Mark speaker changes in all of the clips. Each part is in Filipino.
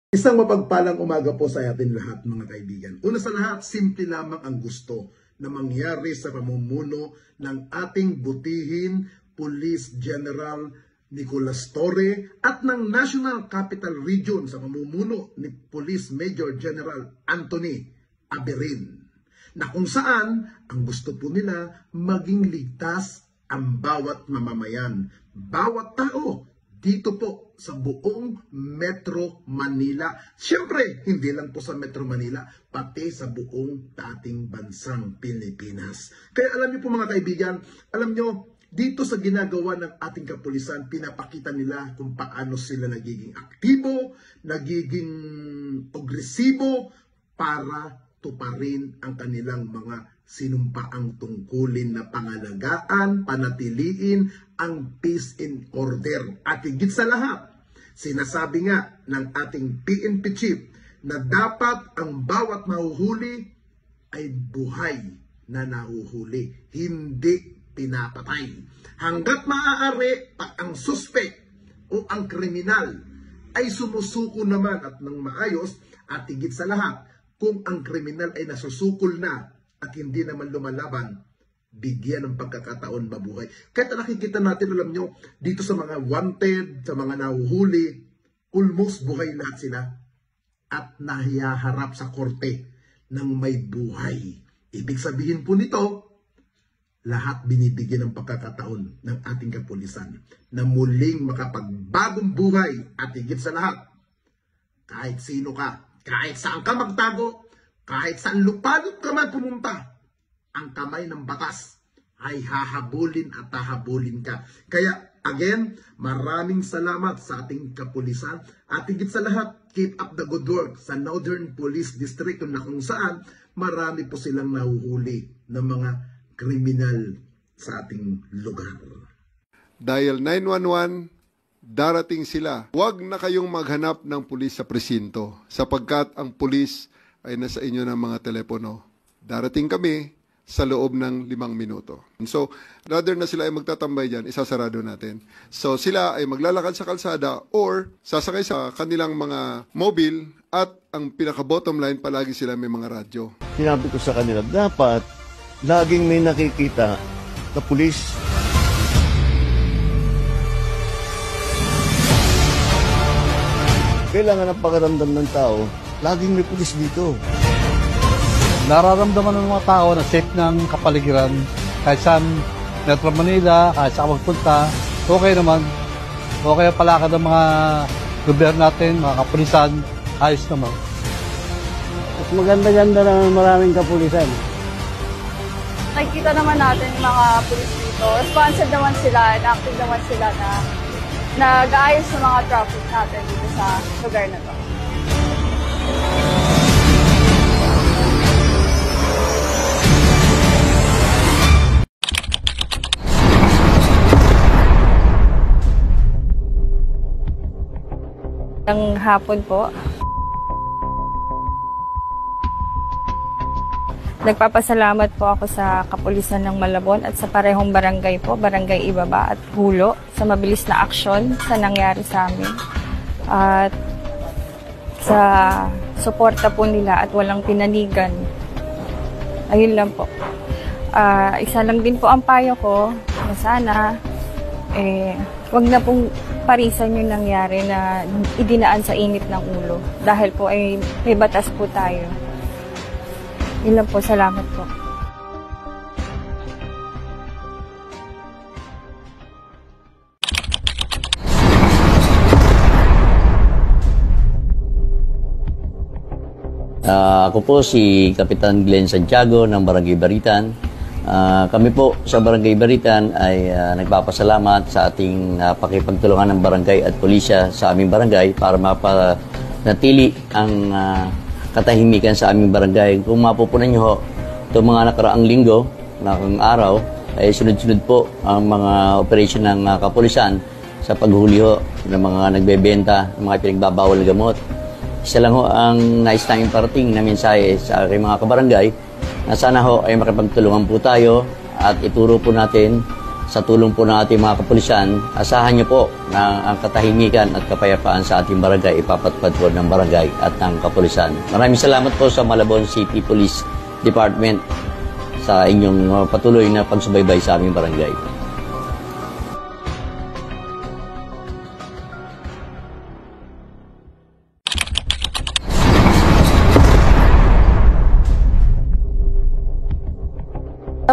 Speaker 1: Isang mapagpalang umaga po sa atin lahat mga kaibigan. Una sa lahat, simple lamang ang gusto na mangyari sa pamumuno ng ating butihin Police General Nicolas Torre at ng National Capital Region sa pamumuno ni Police Major General Anthony Aberin, na kung saan ang gusto po nila maging ligtas ang bawat mamamayan, bawat tao dito po sa buong Metro Manila. Siyempre, hindi lang po sa Metro Manila, pati sa buong dating bansang Pilipinas. Kaya alam niyo po mga kaibigan, alam niyo, dito sa ginagawa ng ating kapulisan, pinapakita nila kung paano sila nagiging aktibo, nagiging agresibo para tuparin ang kanilang mga sinumpaang tungkulin na pangalagaan, panatiliin ang peace and order. At higit sa lahat, sinasabi nga ng ating PNP chief na dapat ang bawat mahuhuli ay buhay na nahuhuli, hindi pinapatay. Hanggat maaari, pag ang suspect o ang kriminal ay sumusuko naman at ng maayos, at higit sa lahat, kung ang kriminal ay nasusukol na at hindi naman lumalaban, bigyan ng pagkakataon mabuhay. Kahit nakikita natin, alam nyo, dito sa mga wanted, sa mga nahuhuli, almost buhay lahat sila at nahiharap sa korte ng may buhay. Ibig sabihin po nito, lahat binibigyan ng pagkakataon ng ating kapulisan na muling makapagbagong buhay. At higit sa lahat, kahit sino ka, kahit saan ka magtago, kahit saan lupalot ka man pumunta, ang kamay ng batas ay hahabulin at hahabulin ka. Kaya, again, maraming salamat sa ating kapulisan. At higit sa lahat, keep up the good work sa Northern Police District na kung saan marami po silang nahuhuli ng mga kriminal sa ating lugar.
Speaker 2: Dial 911, darating sila. Huwag na kayong maghanap ng pulis sa presinto sapagkat ang pulis ay nasa inyo ng mga telepono. Darating kami sa loob ng 5 minuto. So, rather na sila ay magtatambay dyan, isasarado natin. So, sila ay maglalakad sa kalsada or sasakay sa kanilang mga mobile at ang pinaka-bottom line, palagi sila may mga radyo.
Speaker 3: Sinabi ko sa kanila, dapat laging may nakikita na pulis. Kailangan ang pakaramdam ng tao, laging may pulis dito.
Speaker 4: Nararamdaman ng mga tao na safe ng kapaligiran kahit saan Metro Manila, kahit saan magpunta, okay naman. Okay ang palakad ng mga gobyerno natin, mga kapulisan, ayos naman.
Speaker 5: At maganda-ganda naman maraming kapulisan.
Speaker 6: Nakikita naman natin yung mga pulis dito. Responsive naman sila, active naman sila na nag-aayos sa mga traffic natin dito sa lugar na to.
Speaker 7: Ang hapon po, nagpapasalamat po ako sa Kapulisan ng Malabon at sa parehong barangay po, Barangay Ibaba at Hulo, sa mabilis na aksyon sa nangyari sa amin. At sa suporta po nila at walang pinanigan. Ayun lang po. Isa lang din po ang payo ko na sana, wag na pong parisan yung nangyari na idinaan sa init ng ulo. Dahil po ay may batas po tayo. Yun lang po. Salamat po.
Speaker 8: Ako po si Kapitan Glenn Santiago ng Barangay Baritan. Kami po sa Barangay Baritan ay nagpapasalamat sa ating pakipagtulungan ng barangay at pulisya sa aming barangay para mapanatili ang katahimikan sa aming barangay. Kung mapupunan nyo ho, itong mga nakaraang linggo, nakaraang araw, ay sunod-sunod po ang mga operasyon ng kapulisan sa paghuli ho ng mga nagbebenta, ng mga pinagbabawal na gamot. Isa lang ho ang nais tayong parating na mensahe sa aking mga kabarangay na sana ho ay makipagtulungan po tayo at ituro po natin Sa tulong po ng ating mga kapulisan, asahan niyo po na ang katahimikan at kapayapaan sa ating barangay ipapatupad po ng barangay at ng kapulisan. Maraming salamat po sa Malabon City Police Department sa inyong patuloy na pagsubaybay sa aming barangay.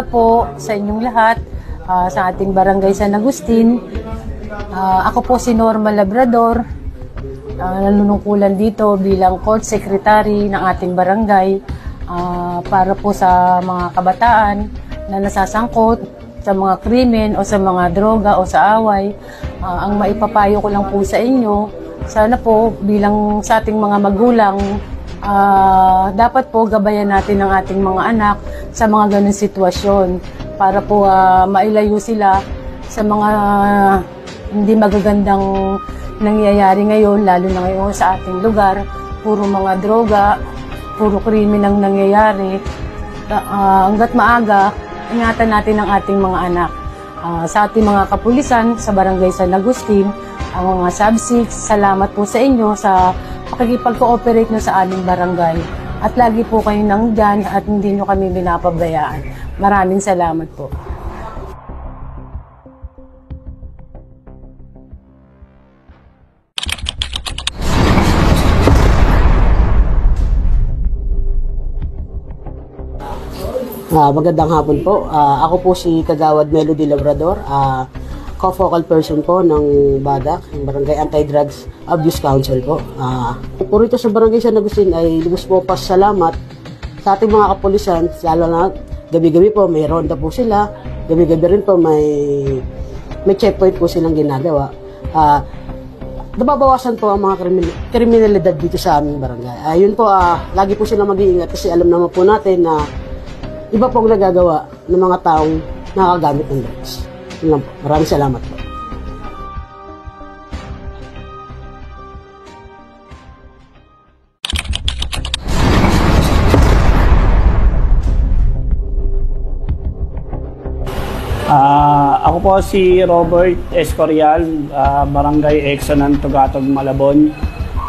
Speaker 9: Po sa inyong lahat, sa ating barangay San Agustin. Ako po si Norma Labrador, nanunungkulan dito bilang court secretary ng ating barangay para po sa mga kabataan na nasasangkot sa mga krimen o sa mga droga o sa away. Ang maipapayo ko lang po sa inyo, sana po bilang sa ating mga magulang, dapat po gabayan natin ang ating mga anak sa mga ganung sitwasyon para po mailayo sila sa mga hindi magagandang nangyayari ngayon, lalo na ngayon sa ating lugar. Puro mga droga, puro krimen ang nangyayari. Hanggat maaga, ingatan natin ang ating mga anak. Sa ating mga kapulisan sa Barangay San Agustin, ang mga sub-6, salamat po sa inyo sa pakikipag-cooperate nyo sa aming barangay. At lagi po kayo nandyan at hindi nyo kami binapabayaan. Maraming salamat po.
Speaker 10: Magandang hapon po. Ako po si Kagawad Melody Labrador, co-focal person po ng BADAC, ng Barangay Anti-Drugs Abuse Council po. Po rito sa Barangay San Agustin ay lubos po pasalamat sa ating mga kapulisan, lalo na gabi-gabi po may ronda po sila, gabi-gabi rin po may checkpoint po silang ginagawa. Nababawasan po ang mga kriminalidad dito sa aming barangay. Yun po, lagi po silang mag-iingat kasi alam naman po natin na iba pong nagagawa ng mga taong nakagamit ng drugs. Yun lang po. Maraming salamat po.
Speaker 5: Ako po si Robert Escorial, Barangay Exonan, Tugatog, Malabon.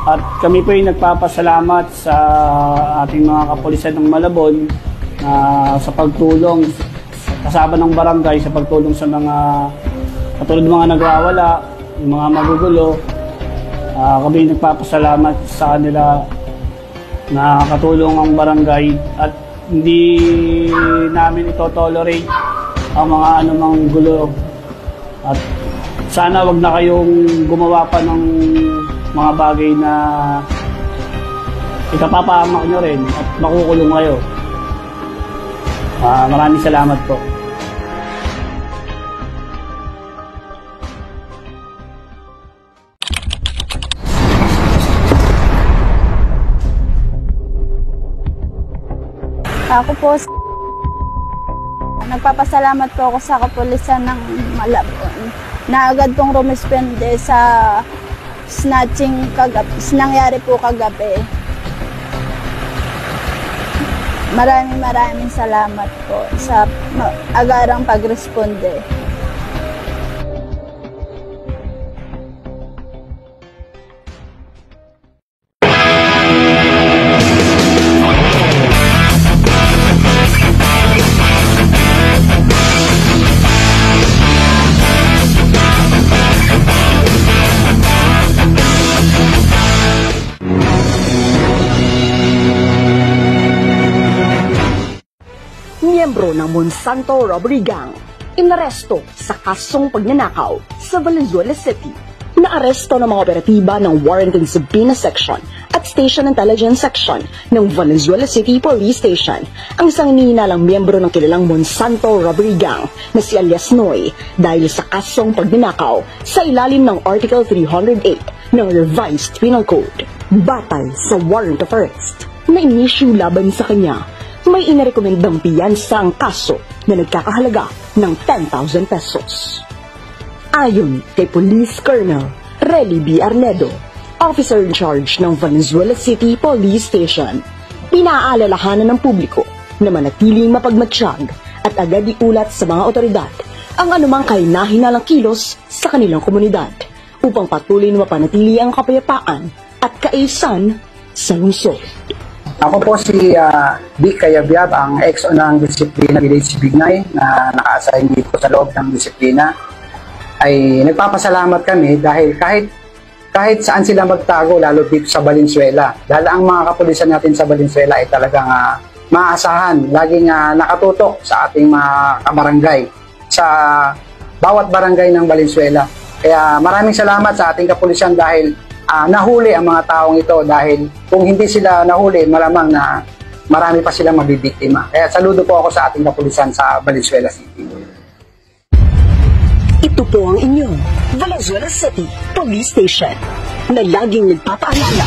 Speaker 5: At kami po yung nagpapasalamat sa ating mga kapulisan ng Malabon sa pagtulong kasama ng barangay, sa pagtulong sa mga katulad ng mga nagwawala, yung mga magugulo. Kami nagpapasalamat sa kanila na katulong ang barangay at hindi namin ito-tolerate ang mga anumang gulo. At sana wag na kayong gumawa pa ng mga bagay na ikapapahamak nyo rin at makukulong kayo. Maraming salamat po.
Speaker 6: Ako po, nagpapasalamat po ako sa kapulisan ng Malabon na agad pong rumispende sa snatching nangyari po kagabi. Maraming salamat po sa agarang pagresponde.
Speaker 11: Miyembro ng Monsanto Robbery Gang, inaresto sa kasong pagnanakaw sa Valenzuela City. Naaresto ng mga operatiba ng Warrant and Subpoena Section at Station Intelligence Section ng Valenzuela City Police Station ang isang inihinalang miyembro ng kilalang Monsanto Robbery Gang na si alias Noy dahil sa kasong pagnanakaw sa ilalim ng Article 308 ng Revised Penal Code. Batay sa warrant of arrest na inisyu laban sa kanya, may inarekomendang piyansa ang kaso na nagkakahalaga ng 10,000 pesos. Ayon kay Police Colonel Relly B. Arnedo, Officer in Charge ng Valenzuela City Police Station, pinaalalahanan ng publiko na manatiling mapagmatsyag at agad iulat sa mga otoridad ang anumang kahinalang kilos sa kanilang komunidad upang patuloy na mapanatili ang kapayapaan at kaayusan sa lungsod.
Speaker 12: Ako po si Vic Cayabyab, ang EXO ng Disiplina Village Bignay na naka-assign dito sa loob ng disiplina. Ay nagpapasalamat kami dahil kahit saan sila magtago, lalo dito sa Valenzuela. Dahil ang mga kapulisan natin sa Valenzuela ay talagang maaasahan, laging nakatutok sa ating mga kabarangay, sa bawat barangay ng Valenzuela. Kaya maraming salamat sa ating kapulisan dahil nahuli ang mga taong ito, dahil kung hindi sila nahuli, malamang na marami pa silang mabibiktima. Kaya saludo po ako sa ating kapulisan sa Valenzuela City.
Speaker 11: Ito po ang inyong Valenzuela City Police Station na laging nagpapaalala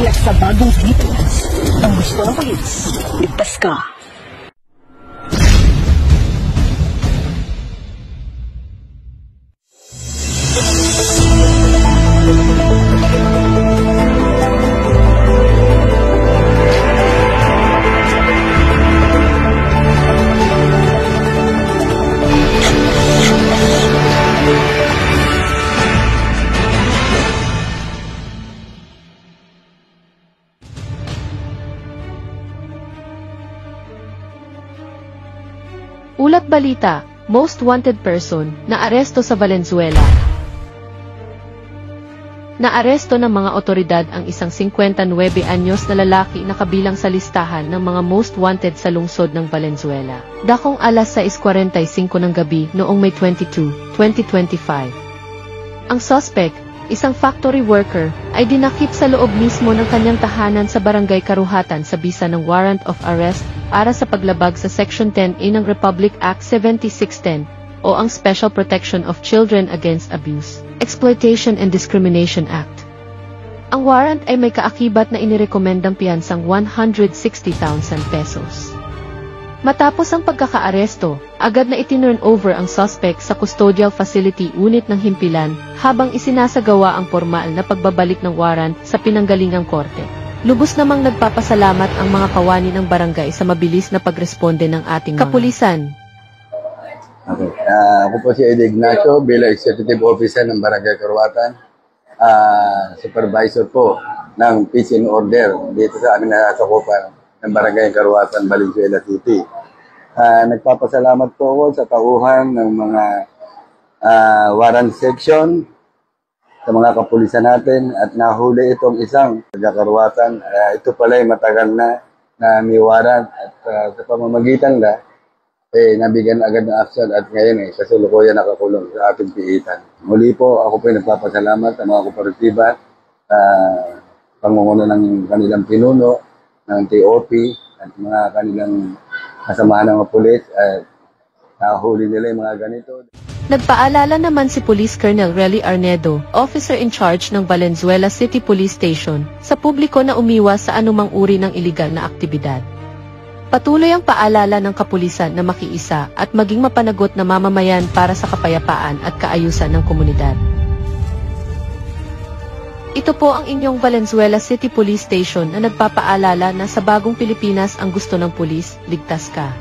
Speaker 11: na sa bagong Pilipinas, ang gusto ng pulis, ligtas ka.
Speaker 13: Ulat balita, most wanted person, naaresto sa Valenzuela. Naaresto ng mga otoridad ang isang 59 anyos na lalaki na kabilang sa listahan ng mga most wanted sa lungsod ng Valenzuela. Dakong alas 6:45 ng gabi noong May 22, 2025. Ang suspect, isang factory worker, ay dinakip sa loob mismo ng kanyang tahanan sa Barangay Karuhatan sa bisa ng warrant of arrest para sa paglabag sa Section 10A ng Republic Act 7610 o ang Special Protection of Children Against Abuse, Exploitation and Discrimination Act. Ang warrant ay may kaakibat na inirekomendang piyansang 160,000 pesos. Matapos ang pagkakaaresto, agad na itinurn over ang suspect sa custodial facility unit ng himpilan habang isinasagawa ang formal na pagbabalik ng warrant sa pinanggalingang korte. Lubos namang nagpapasalamat ang mga kawani ng barangay sa mabilis na pagresponde ng ating kapulisan.
Speaker 14: Okay. Ako po si Eddie Ignacio bilang Executive Officer ng Barangay Karuhatan, Supervisor po ng Peace and Order dito sa amin na nasakupan ng Barangay Karuhatan, Valenzuela City. Nagpapasalamat po ako sa tauhan ng mga warrant section, sa mga kapulisan natin, at nahuli itong isang taga-Karuhatan. Ito pala ay matagal na may warrant at sa pamamagitan na nabigyan agad ng action at ngayon sa sulukuyan nakakulong sa ating piitan. Muli po, ako po ay nagpapasalamat sa mga kooperatiba, pangunguna ng kanilang pinuno, ng TOP at mga kanilang kasamahan ng mga pulis at nahuli nila yung mga ganito.
Speaker 13: Nagpaalala naman si Police Colonel Relly Arnedo, officer in charge ng Valenzuela City Police Station, sa publiko na umiwas sa anumang uri ng iligal na aktibidad. Patuloy ang paalala ng kapulisan na makiisa at maging mapanagot na mamamayan para sa kapayapaan at kaayusan ng komunidad. Ito po ang inyong Valenzuela City Police Station na nagpapaalala na sa bagong Pilipinas ang gusto ng pulis, ligtas ka.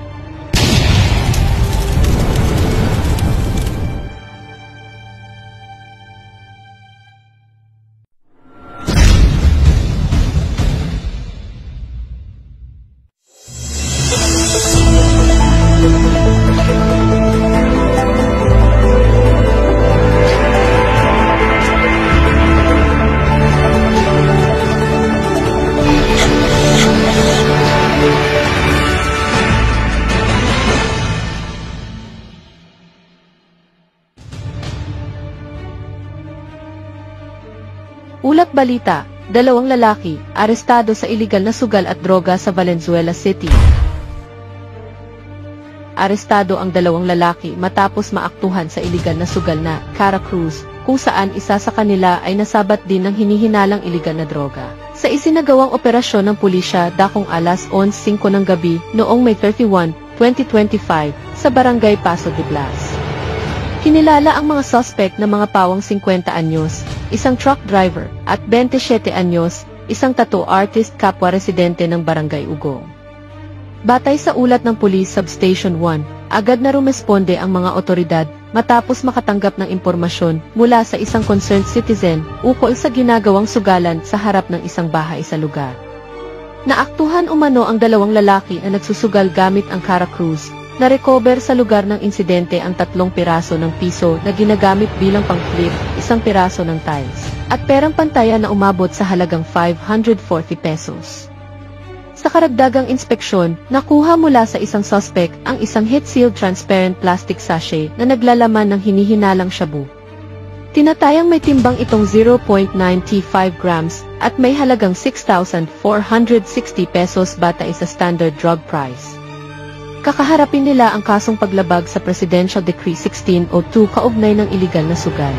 Speaker 13: Ulat balita, 2 lalaki, arestado sa iligal na sugal at droga sa Valenzuela City. Arestado ang 2 lalaki matapos maaktuhan sa iligal na sugal na Cara Cruz, kung saan isa sa kanila ay nasabat din ng hinihinalang iligal na droga. Sa isinagawang operasyon ng pulisya dakong alas 11:05 ng gabi noong May 31, 2025, sa Barangay Paso de Blas. Kinilala ang mga suspect na mga pawang 50 anyos, isang truck driver, at 27 anyos, isang tattoo artist kapwa residente ng Barangay Ugong. Batay sa ulat ng Police Substation 1, agad na rumesponde ang mga otoridad matapos makatanggap ng impormasyon mula sa isang concerned citizen ukol sa ginagawang sugalan sa harap ng isang bahay sa lugar. Naaktuhan umano ang dalawang lalaki na nagsusugal gamit ang Cara Cruz. Na-recover sa lugar ng insidente ang 3 piraso ng piso na ginagamit bilang pang-flip, 1 piraso ng tiles, at perang pantayan na umabot sa halagang 540 pesos. Sa karagdagang inspeksyon, nakuha mula sa isang suspect ang isang heat-sealed transparent plastic sachet na naglalaman ng hinihinalang shabu. Tinatayang may timbang itong 0.95 grams at may halagang 6,460 pesos batay sa standard drug price. Kakaharapin nila ang kasong paglabag sa Presidential Decree 1602 kaugnay ng iligal na sugal.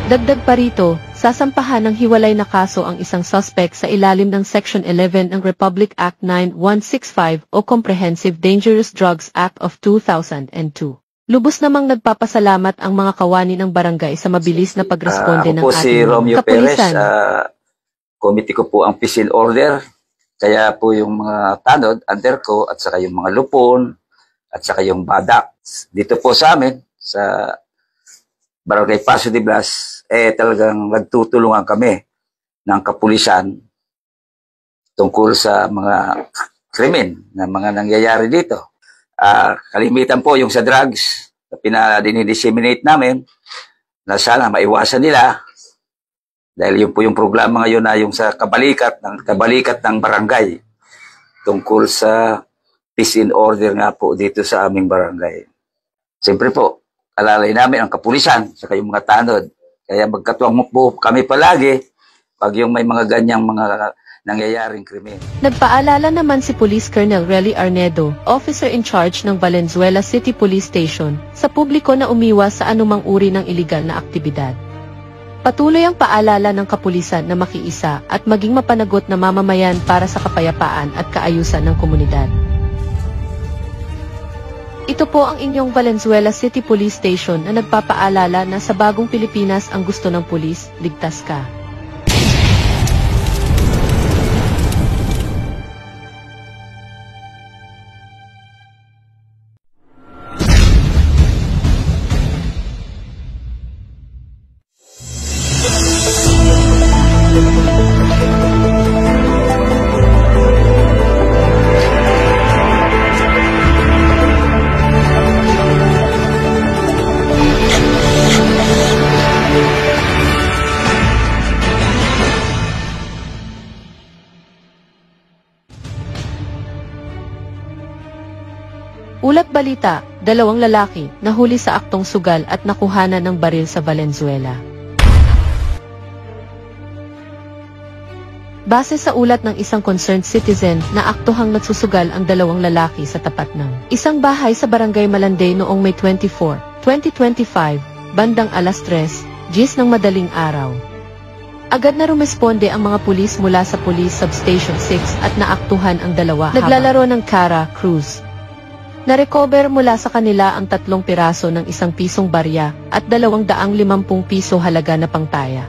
Speaker 13: Dagdag pa rito, sasampahan ng hiwalay na kaso ang isang suspect sa ilalim ng Section 11 ng Republic Act 9165 o Comprehensive Dangerous Drugs Act of 2002. Lubos namang nagpapasalamat ang mga kawani ng barangay sa mabilis na pagresponde ng
Speaker 15: ating
Speaker 13: kapulisan.
Speaker 15: Ako po si Romeo Perez, committee ko po ang PCIL order. Kaya po yung mga tanod, under ko, at saka yung mga lupon, at saka yung badak. Dito po sa amin, sa Barangay Paso de Blas, talagang nagtutulungan kami ng kapulisan tungkol sa mga krimen na mga nangyayari dito. Kalimitan po yung sa drugs na pinadini-disseminate namin na sana maiwasan nila. Dahil yun po yung programa ngayon na yung sa kabalikat ng barangay tungkol sa peace and order nga po dito sa aming barangay. Siyempre po, alalay namin ang kapulisan sa yung mga tanod. Kaya magkatuwang po kami palagi pag yung may mga ganyang mga nangyayaring krimen.
Speaker 13: Nagpaalala naman si Police Colonel Relly Arnedo, officer in charge ng Valenzuela City Police Station, sa publiko na umiwas sa anumang uri ng iligal na aktibidad. Patuloy ang paalala ng kapulisan na makiisa at maging mapanagot na mamamayan para sa kapayapaan at kaayusan ng komunidad. Ito po ang inyong Valenzuela City Police Station na nagpapaalala na sa bagong Pilipinas ang gusto ng pulis, ligtas ka. Ulat balita, 2 lalaki nahuli sa aktong sugal at nakuhanan ng baril sa Valenzuela. Base sa ulat ng isang concerned citizen na aktuhang nagsusugal ang 2 lalaki sa tapat ng isang bahay sa Barangay Malanday noong May 24, 2025, bandang alas 3:10 ng madaling araw. Agad na rumesponde ang mga pulis mula sa Police Substation 6 at naaktuhan ang 2 naglalaro ng Cara Cruz. Na-recover mula sa kanila ang 3 piraso ng 1 pisong barya at 250 piso halaga na pangtaya.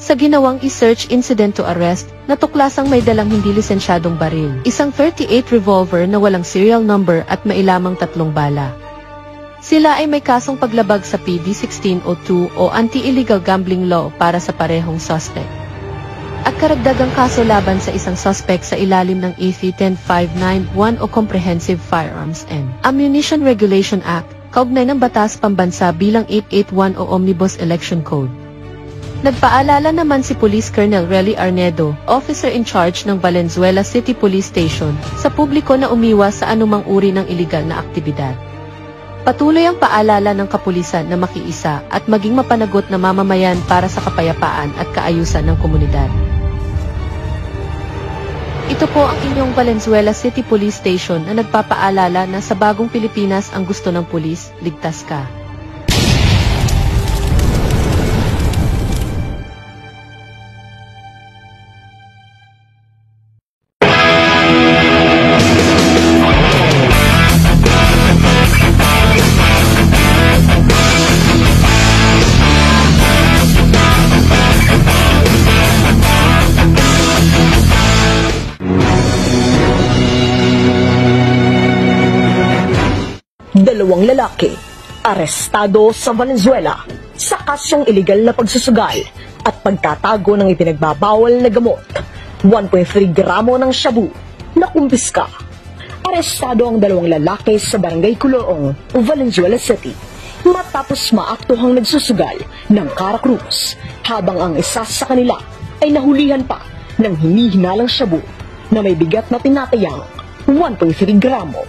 Speaker 13: Sa ginawang i-search incident to arrest, natuklasang may dalang hindi lisensyadong baril, isang .38 revolver na walang serial number at may lamang 3 bala. Sila ay may kasong paglabag sa PD 1602 o Anti-Illegal Gambling Law para sa parehong suspect. At karagdagang kaso laban sa isang suspect sa ilalim ng AC 10591 o Comprehensive Firearms and Ammunition Regulation Act, kaugnay ng Batas Pambansa bilang 881 o Omnibus Election Code. Nagpaalala naman si Police Colonel Relly Arnedo, officer in charge ng Valenzuela City Police Station, sa publiko na umiwas sa anumang uri ng iligal na aktibidad. Patuloy ang paalala ng kapulisan na makiisa at maging mapanagot na mamamayan para sa kapayapaan at kaayusan ng komunidad. Ito po ang inyong Valenzuela City Police Station na nagpapaalala na sa bagong Pilipinas ang gusto ng pulis, ligtas ka.
Speaker 11: Dalawang lalaki arestado sa Valenzuela sa kasong iligal na pagsusugal at pagtatago ng ipinagbabawal na gamot. 1.3 gramo ng shabu na kumpiska. Arestado ang 2 lalaki sa Barangay Culoong, Valenzuela City matapos maaktuhang nagsusugal ng Caracruz, habang ang isa sa kanila ay nahulihan pa ng hinihinalang shabu na may bigat na tinatayang 1.3 gramo.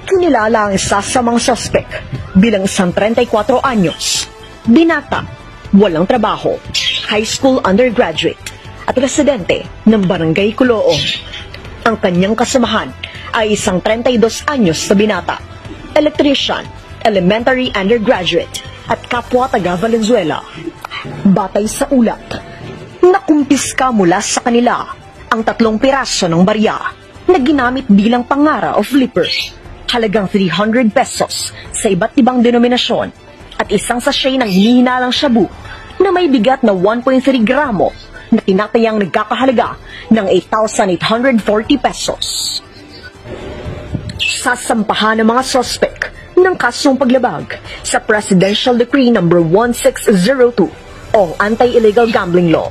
Speaker 11: Kinilala ang isa sa mga suspect bilang isang 34 anyos, binata, walang trabaho, high school undergraduate at residente ng Barangay Culoong. Ang kanyang kasamahan ay isang 32 anyos na binata, electrician, elementary undergraduate at kapwa taga Valenzuela. Batay sa ulat, nakumpiska mula sa kanila ang 3 piraso ng barya na ginamit bilang pangara o flipper, halagang 300 pesos sa iba't ibang denominasyon, at isang sachet ng hinihinalang shabu na may bigat na 1.3 gramo na tinatayang nagkakahalaga ng 8,840 pesos. Sasampahan ng mga suspect ng kasong paglabag sa Presidential Decree No. 1602 o Anti-Illegal Gambling Law.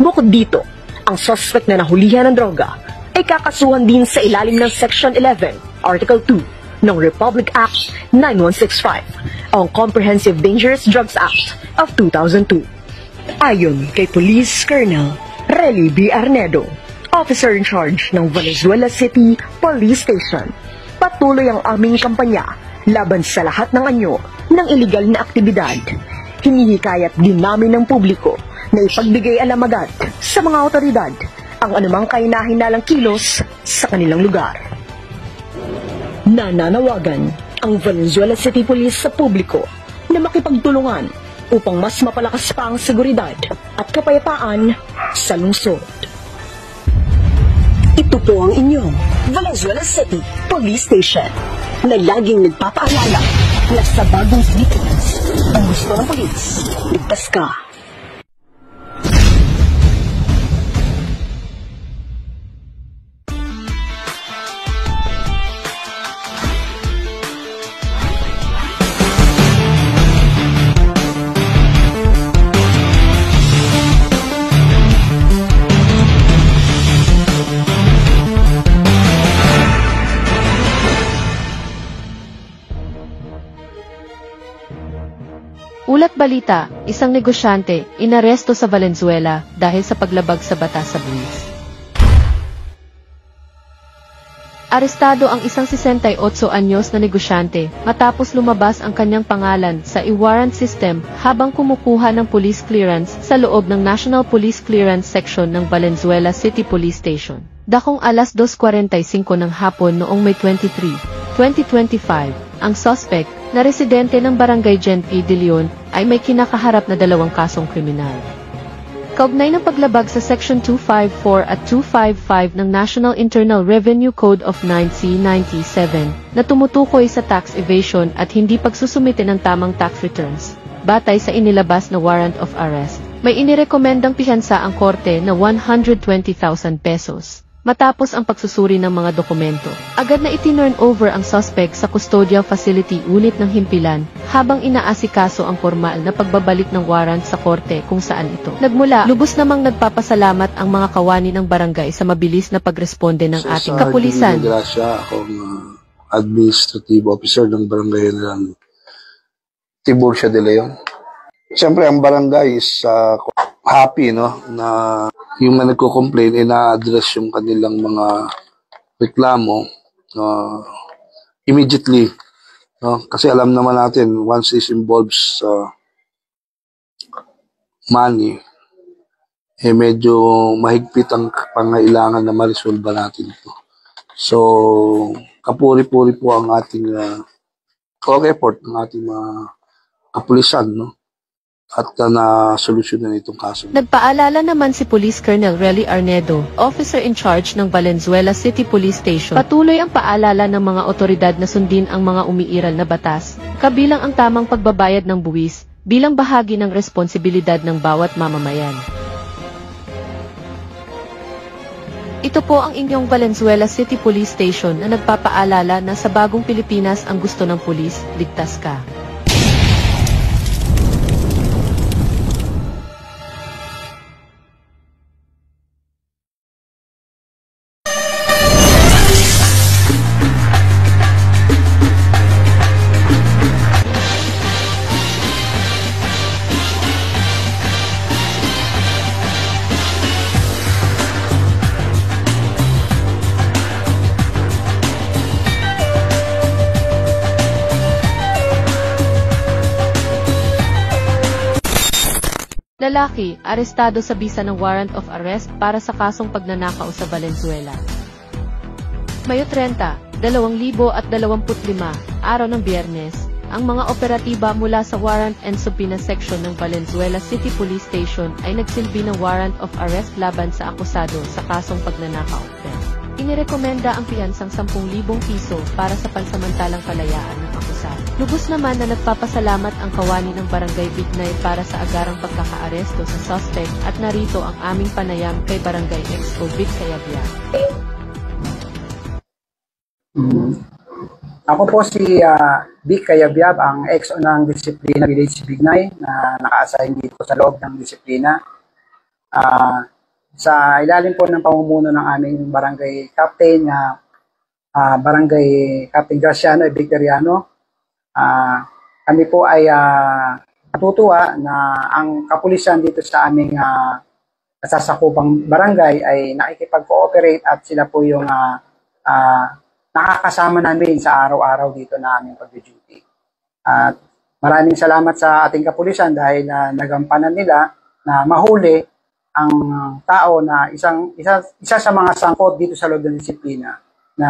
Speaker 11: Bukod dito, ang suspect na nahulihan ng droga ay kakasuhan din sa ilalim ng Section 11, Article 2 ng Republic Act 9165 o Comprehensive Dangerous Drugs Act of 2002. Ayon kay Police Colonel Relly B. Arnedo, Officer in Charge ng Valenzuela City Police Station, patuloy ang aming kampanya laban sa lahat ng anyo ng iligal na aktibidad. Hinihikayat din namin ng publiko na ipagbigay alam agad sa mga otoridad ang anumang kahinalang kilos sa kanilang lugar. Nananawagan ang Valenzuela City Police sa publiko na makipagtulungan upang mas mapalakas pa ang seguridad at kapayapaan sa lungsod. Ito po ang inyong Valenzuela City Police Station na laging nagpapaalala na sa bagong Philippines, ang gusto ng polis, ligtas ka.
Speaker 13: Ulat balita, isang negosyante, inaresto sa Valenzuela dahil sa paglabag sa batas sa buwis. Arestado ang isang 68 anyos na negosyante matapos lumabas ang kanyang pangalan sa e-warrant system habang kumukuha ng police clearance sa loob ng National Police Clearance Section ng Valenzuela City Police Station. Dakong alas 2:45 ng hapon noong May 23, 2025, ang suspect na residente ng Barangay Gen P. De Leon ay may kinakaharap na 2 kasong kriminal. Kaugnay ng paglabag sa Section 254 at 255 ng National Internal Revenue Code of 1997 na tumutukoy sa tax evasion at hindi pagsusumite ng tamang tax returns, batay sa inilabas na warrant of arrest, may inirekomendang piyansa ang korte na 120,000 pesos. Matapos ang pagsusuri ng mga dokumento, agad na itinurn over ang suspect sa custodial facility unit ng himpilan habang inaasikaso ang formal na pagbabalik ng warrant sa korte kung saan ito nagmula. Lubos namang nagpapasalamat ang mga kawani ng barangay sa mabilis na pagresponde ng ating kapulisan.
Speaker 16: Grasya, akong administrative officer ng barangay ng Tiburcia de Leon. Siyempre, ang barangay is happy, no, na yung mga nagko-complain ay na-address yung kanilang mga reklamo immediately, no? Kasi alam naman natin, once this involves money, medyo mahigpit ang pangailangan na ma-resolve natin ito. So, kapuri-puri po ang ating effort ng ating mga kapulisan, no? At na-solusyonan itong kaso.
Speaker 13: Nagpaalala naman si Police Colonel Relly Arnedo, Officer in Charge ng Valenzuela City Police Station. Patuloy ang paalala ng mga otoridad na sundin ang mga umiiral na batas, kabilang ang tamang pagbabayad ng buwis, bilang bahagi ng responsibilidad ng bawat mamamayan. Ito po ang inyong Valenzuela City Police Station na nagpapaalala na sa bagong Pilipinas ang gusto ng pulis, ligtas ka. Lalaki, arestado sa bisa ng warrant of arrest para sa kasong pagnanakaw sa Valenzuela. Mayo 30, 2025, araw ng Biyernes, ang mga operatiba mula sa Warrant and Subpoena Section ng Valenzuela City Police Station ay nagsilbi ng warrant of arrest laban sa akusado sa kasong pagnanakaw. Inirekomenda ang piyansang 10,000 piso para sa pansamantalang kalayaan ng akusado. Lubos naman na nagpapasalamat ang kawani ng Barangay Bignay para sa agarang pagkakaaresto sa suspect at narito ang aming panayam kay Barangay XO Vic Cayabyab.
Speaker 12: Ako po si Vic Cayabyab, ang XO ng Disiplina Village Bignay na naka-assign dito sa loob ng disiplina. Sa ilalim po ng pamumuno ng aming barangay captain, Barangay Captain Graciano Victoriano, kami po ay natutuwa na ang kapulisan dito sa aming nasasakupang barangay ay nakikipag-cooperate at sila po yung nakakasama namin sa araw-araw dito na aming pag-duty. At maraming salamat sa ating kapulisan dahil nagampanan nila na mahuli ang tao na isa sa mga sangkot dito sa loob ng disiplina na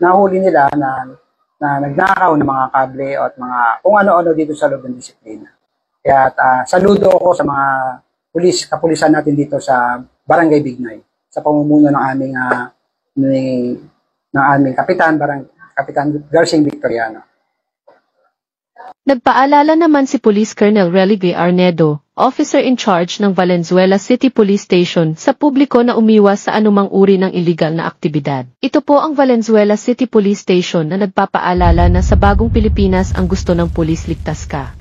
Speaker 12: nahuli nila na nagnakaw ng mga kable at mga kung ano-ano dito sa loob ng disiplina. Kaya saludo ako sa mga kapulisan natin dito sa Barangay Bignay sa pamumuno ng aming Kapitan Garsing Victoriano.
Speaker 13: Nagpaalala naman si Police Colonel Religue Arnedo, officer in charge ng Valenzuela City Police Station, sa publiko na umiwas sa anumang uri ng iligal na aktibidad. Ito po ang Valenzuela City Police Station na nagpapaalala na sa bagong Pilipinas ang gusto ng pulis, ligtas ka.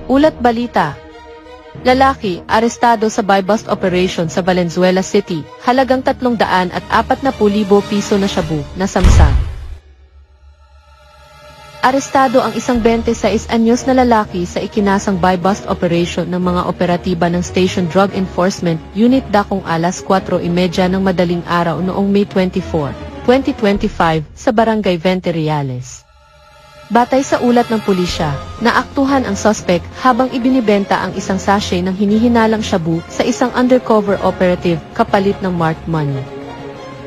Speaker 13: Ulat balita. Lalaki, arestado sa buy-bust operation sa Valenzuela City, halagang 340,000 piso na shabu, na samsam. Arestado ang isang 26 anyos na lalaki sa ikinasang buy-bust operation ng mga operatiba ng Station Drug Enforcement Unit dakong alas 4:30 ng madaling araw noong May 24, 2025 sa Barangay Vente Reales. Batay sa ulat ng pulisya, naaktuhan ang suspect habang ibinibenta ang isang sachet ng hinihinalang shabu sa isang undercover operative kapalit ng marked money.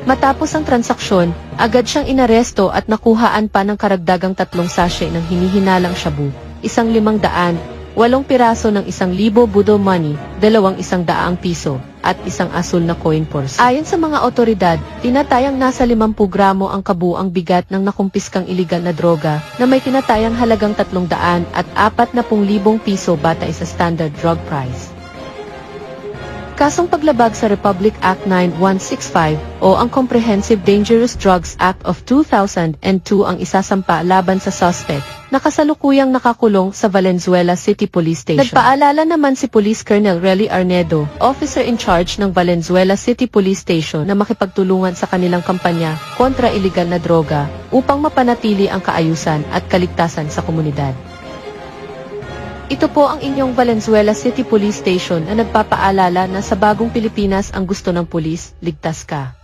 Speaker 13: Matapos ang transaksyon, agad siyang inaresto at nakuhaan pa ng karagdagang 3 sachet ng hinihinalang shabu, 500, 8 piraso ng 1,000 budo money, 200 piso, at isang asul na coin purse. Ayon sa mga otoridad, tinatayang nasa 50 gramo ang kabuang bigat ng nakumpiskang iligal na droga na may tinatayang halagang 300 at 40,000 piso batay sa standard drug price. Kasong paglabag sa Republic Act 9165 o ang Comprehensive Dangerous Drugs Act of 2002 ang isasampa laban sa suspect na kasalukuyang nakakulong sa Valenzuela City Police Station. Nagpaalala naman si Police Colonel Religue Arnedo, officer in charge ng Valenzuela City Police Station, na makipagtulungan sa kanilang kampanya kontra iligal na droga upang mapanatili ang kaayusan at kaligtasan sa komunidad. Ito po ang inyong Valenzuela City Police Station na nagpapaalala na sa bagong Pilipinas ang gusto ng pulis, ligtas ka.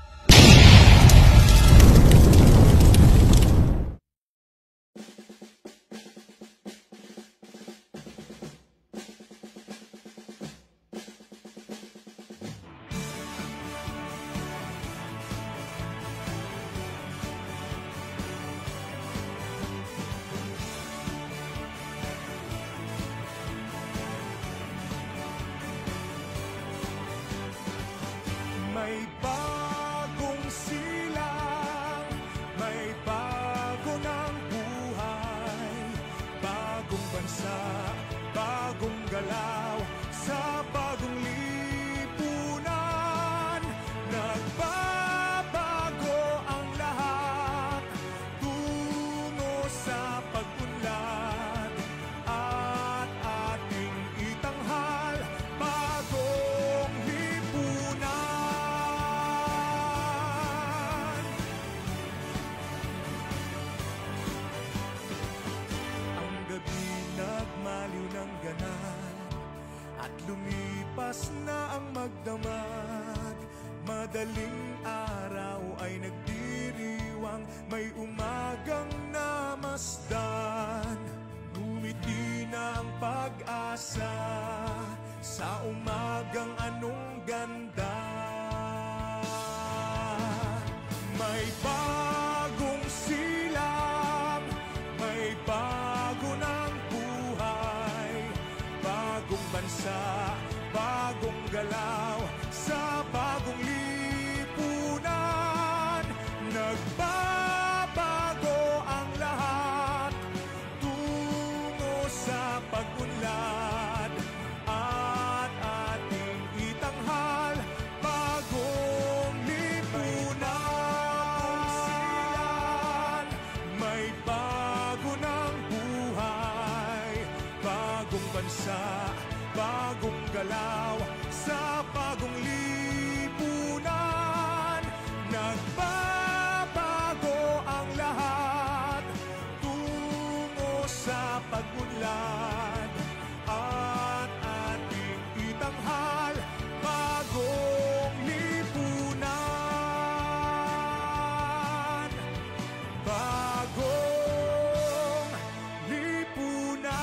Speaker 17: bagong galaw sa bagong lipunan. Nagbabago ang lahat tungo sa pag-unlad at ating itanghal bagong lipunan. Ang gabi nagmaliw ng ganap at lumipas na ang magdamag. Madaling araw ay nagdiriwang, may umagang namasdan. Ngumiti na ang pag-asa sa umagang anong ganda. May bagong silang, may bago ng buhay, bagong bansa, bagong galaw sa bagong lipunan. Nagbabago ang lahat tungo sa pag-unlad at ating itanghal bagong lipunan. May bago ng buhay, bagong bansa, bagong galaw sa bagong lipunan. Nagbabago ang lahat tungo sa pag-unlad at ating itanghal bagong lipunan. Bagong lipunan.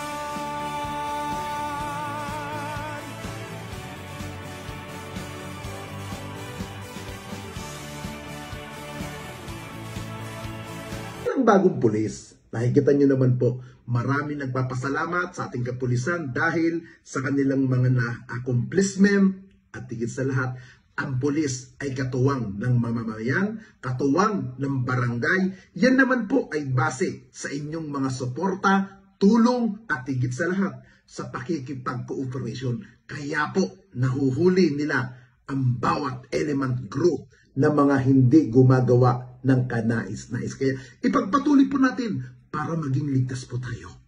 Speaker 1: Ang bagong pulis, nakikita nyo naman po, marami nagpapasalamat sa ating kapulisan dahil sa kanilang mga na-accomplishment at higit sa lahat, ang pulis ay katuwang ng mamamayan, katuwang ng barangay. Yan naman po ay base sa inyong mga suporta, tulong at higit sa lahat sa pakikipag-cooperation. Kaya po nahuhuli nila ang bawat element group na mga hindi gumagawa ng kanais-nais. Kaya ipagpatuloy po natin para maging ligtas po tayo.